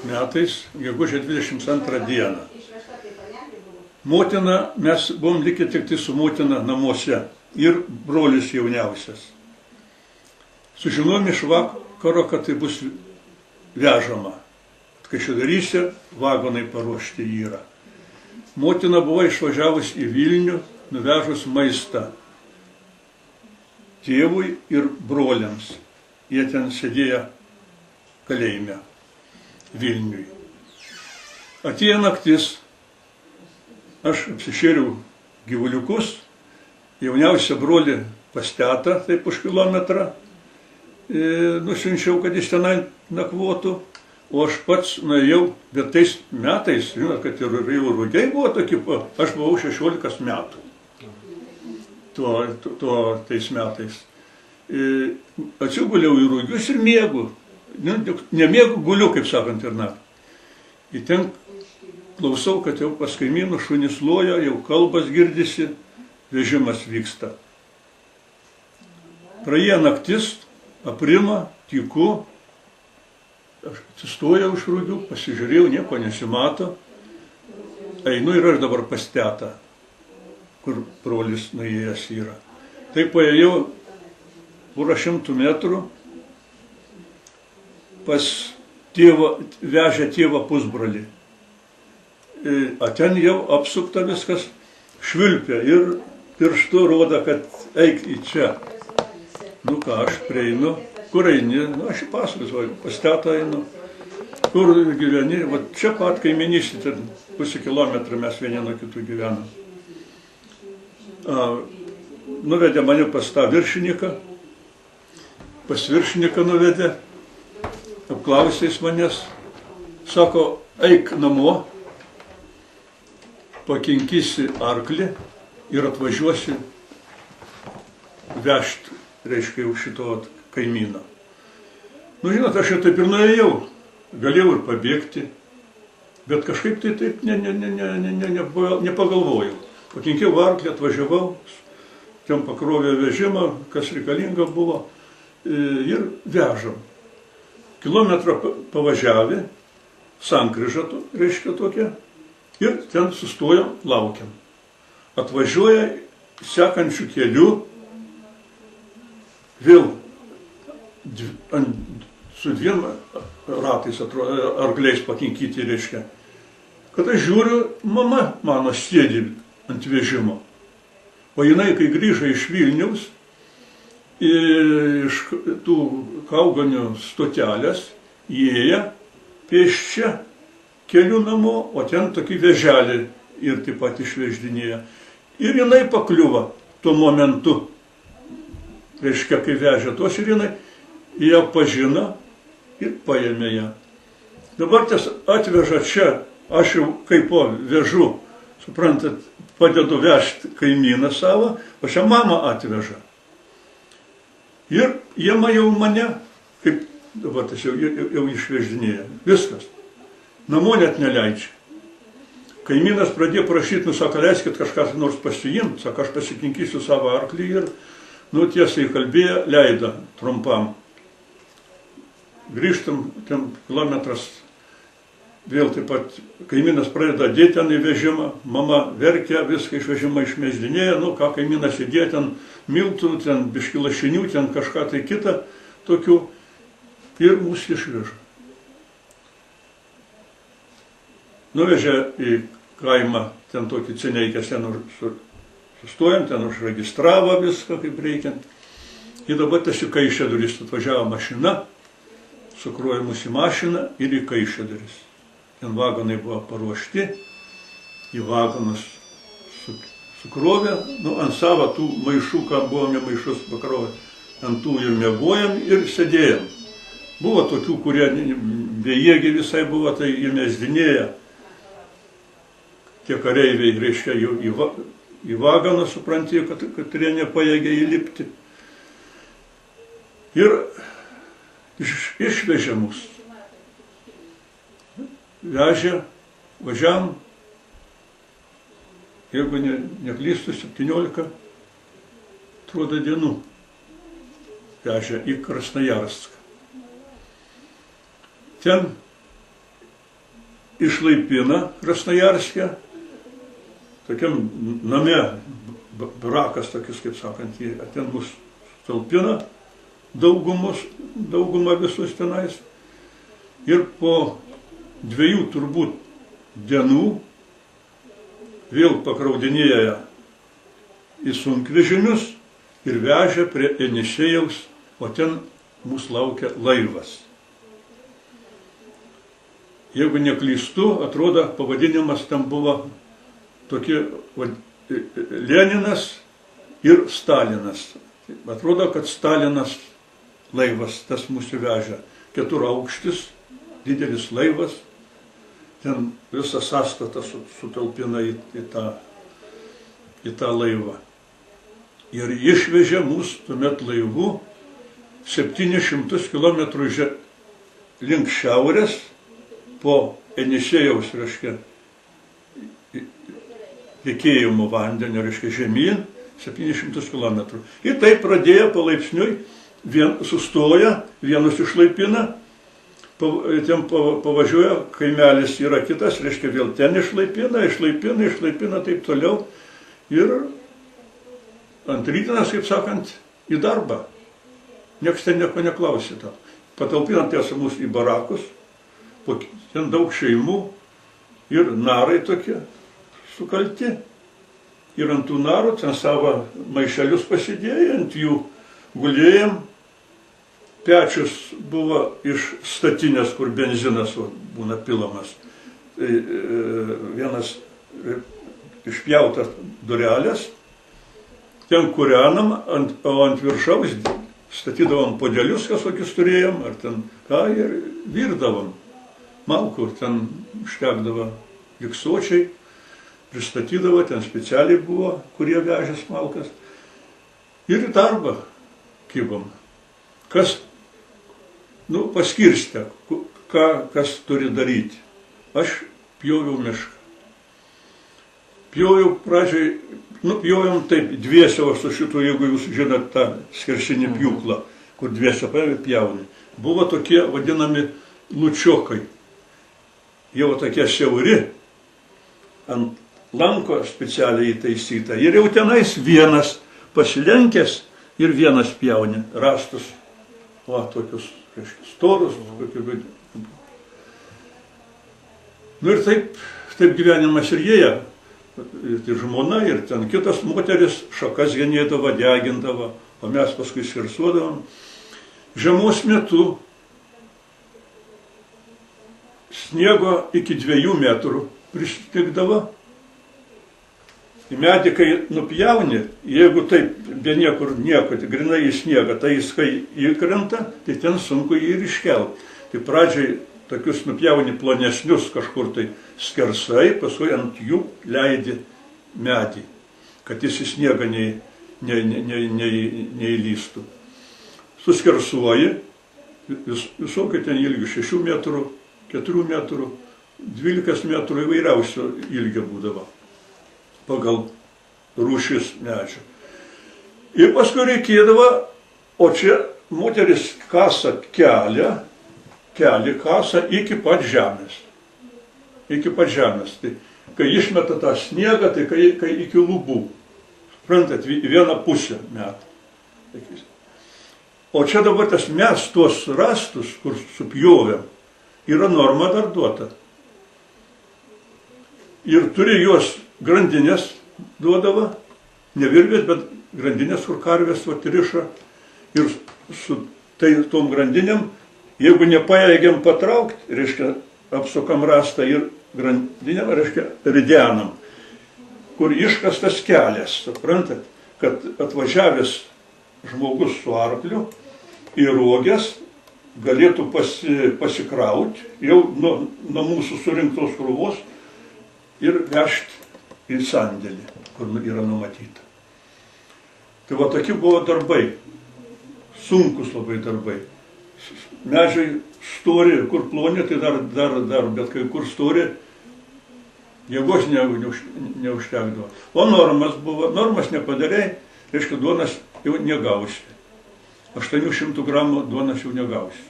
metais, gegužės 22 dieną. Motina, mes buvom likę tik tai su motina namuose ir brolis jauniausias. Sužinojom iš vakaro, kad tai bus vežama. Kaišiadoryse vagonai paruošti yra. Motina buvo išvažiavus į Vilnių, nuvežus maistą tėvui ir broliams. Jie ten sėdėjo kalėjime Vilniui. Atėjo naktis, aš apsišėriau gyvuliukus, jauniausią brolį pas tetą, taip už kilometrą, nusiunčiau, kad jis tenai nakvotų, o aš pats nuėjau, bet tais metais, žinot, kad ir rugiai buvo tokie, aš buvau 16 metų, tais metais. Atsiguliau į rugius ir miegu, nemiegu, guliu, kaip sakant, ir naktį. Ir ten klausau, kad jau pas kaimynų šunys loja, jau kalbas girdisi, vežimas vyksta. Praėjo naktis, aprima, tyku, aš atsistojau už rugių, pasižiūrėjau, nieko nesimato, einu ir aš dabar pas tetą, kur brolis nuėjęs yra. Taip paėjau porą 100 metrų, pas tėvą, vežė tėvą pusbrolį. O ten jau apsukta viskas, švilpia ir pirštu rodo, kad eik į čia. Nu ką, aš prieinu, kur eini, nu aš į paskui, pas tetą einu, kur gyveni, va čia pat kaiminystė, ten pusę kilometrą mes vieni nuo kitų gyvenam. Nuvedė mane pas tą viršininką, pas viršininką nuvedė, apklausė jis manęs, sako, eik namo, pakinkysi arklį ir atvažiuosi vežti, reiškia, jau šito kaimyną. Nu, žinot, aš jau taip ir nuėjau, galėjau ir pabėgti, bet kažkaip tai taip nepagalvojau. Pakinkiau arklį, atvažiavau, ten pakrovė vežimą, kas reikalinga buvo, ir vežam. Kilometrą pavažiavę, sankryža, reiškia tokia, ir ten sustojom, laukiam. Atvažiuoja sekančių kelių, vėl su 2 ratais arkliais pakinkyti, reiškia. Kad aš žiūriu, mama mano sėdi ant vežimo. O jinai, kai grįžo iš Vilniaus, iš tų Kaugonių stotelės, įėjo pėsčia kelių namo, o ten tokį veželį ir taip pat išveždinėjo. Ir jinai pakliuvo tuo momentu, reiškia, kai vežė tos, ir jinai ją pažino ir paėmė ją. Dabar ties atveža čia, aš jau kaip vežu, suprantat, padedu vežti kaimyną savo, o čia mama atveža. Ir jie jau mane, kaip dabar tas jau išveždinėja, viskas. Namo net neleidžia. Kaimynas pradėjo prašyti, sako, leiskit kažką nors pasiimti, sako, aš pasikinkysiu savo arklį ir, tiesiai kalbėjo, leido trumpam. Grįžtam, ten kilometras, vėl taip pat kaimynas pradeda dėti ten į vežimą, mama verkia, viską iš vežimą išmesdinėja, ką kaimynas įdėjo ten miltų, ten biški lašinių, ten kažką tai kitą, tokių, ir mūsų išveža. Nuvežė į kaimą, ten tokį Ceneikės, ten sustojom, ten užregistravo viską, kaip reikiant. Ir dabar tiesiog Kaišiadorys atvažiavo mašina, sukrovė mus į mašiną ir į Kaišiadorys. Ten vagonai buvo paruošti, į vagonus sukrovė, ant savo tų maišų, ką buvome maišus pakrovę, ant tų ir mėgojom ir sėdėjom. Buvo tokių, kurie bejėgiai visai buvo, tai jie mesdinėja. Tie kareiviai, reiškia, į vagoną, supranti, kad jie nepajėgė įlipti. Ir išvežė mus. Vežė, važiavam, jeigu neklystu, 17, atrodo, dienų vežė į Krasnojarską. ten išlaipina Krasnojarske, tokiam name, barakas tokius, kaip sakant, ten mus talpina daugumą visus tenais. Ir po 2 turbūt dienų vėl pakraudinėja į sunkvežimius ir vežė prie Enišėjaus, o ten mūsų laukia laivas. Jeigu neklystu, atrodo, pavadinimas ten buvo tokie Leninas ir Stalinas. Atrodo, kad Stalinas laivas tas mūsų vežė. 4-aukštis, didelis laivas, ten visą sąstatą sutalpina į tą laivą. Ir išvežė mus tuomet laivu 700 km link šiaurės, po Enišėjaus, reiškia, tekėjimo vandenio, reiškia, žemyn, 700 km. Ir taip pradėjo palaipsniui, sustoja, vienus išlaipina, ten pavažiuoja, kaimelis yra kitas, reiškia, vėl ten išlaipina, taip toliau. Ir ant rytinas, kaip sakant, į darbą. Niekas ten nieko neklausė. Patalpinant tiesą mus į barakus, ten daug šeimų ir narai tokie sukalti. Ir ant tų narų ten savo maišelius pasidėję, ant jų gulėjom. Pečius buvo iš statinės, kur benzinas būna pilamas. Tai vienas išpjautas durelės, ten kūrenam, o ant viršaus statydavom podelius, kažkokius turėjom, ar ten ką, ir virdavom. Malkų ten užtekdavo liksočiai, pristatydavo, ten specialiai buvo, kurie vežės malkas. Ir į darbą kibom. Kas, paskirstė, kas turi daryti. Aš pjoviau mišką. Pjoviau pradžiai, pjovėm taip, dviese su šitu, jeigu jūs žinot tą skersinį pjūklą, kur dviese pjauni. Buvo tokie vadinami lučiokai. Jau tokie siauri, ant lanko specialiai įtaisyta. Ir jau tenais vienas pasilenkęs ir vienas pjauni rastus. O, tokius, reiškia, storus. Ir taip gyvenimas ir jėja. Ir žmona, ir ten kitas moteris šakas genėdavo, degindavo, o mes paskui skersuodavom. Žiemos metu sniego iki 2 metrų pristigdavo. Į medį, kai nupjauni, jeigu taip be niekur nieko, tai grinai į sniegą, tai jis kai įkrenta, tai ten sunku jį ir iškelti. Tai pradžiai tokius nupjauni plonesnius kažkur tai skersai, paskui ant jų leidi medį, kad jis į sniegą neįlystų. Suskersuoji, visokai ten ilgių 6 metrų, 4 metrų, 12 metrų įvairiausio ilgio būdavo pagal rūšis medžio. Ir paskui reikėdavo, o čia moteris kasa kelią kasa iki pat žemės. Iki pat žemės. Tai, kai išmeta tą sniegą, tai kai iki lubų. Suprantat, į vieną pusę metą. O čia dabar mes tuos rastus, kur supjovėm, yra norma dar duota. Ir turi juos grandinės duodavo, ne virvės, bet grandinės, kur karvės riša. Ir su tom grandinėm, jeigu nepaėgiam patraukti, reiškia, apsukam rastą ir grandinėm, reiškia, ridenam, kur iškastas kelias, suprantat, kad atvažiavęs žmogus su arkliu į Roges galėtų pasikrauti jau nuo mūsų surinktos krūvos ir vežti į sandėlį, kur yra numatyta. Tai va tokie buvo darbai, sunkus labai darbai. Medžiai stori, kur ploni, tai dar, bet kai kur stori, jėgos neužtekdavo. O normas nepadarei, reiškia, duonas jau negausi. 800 gramų duonas jau negausi.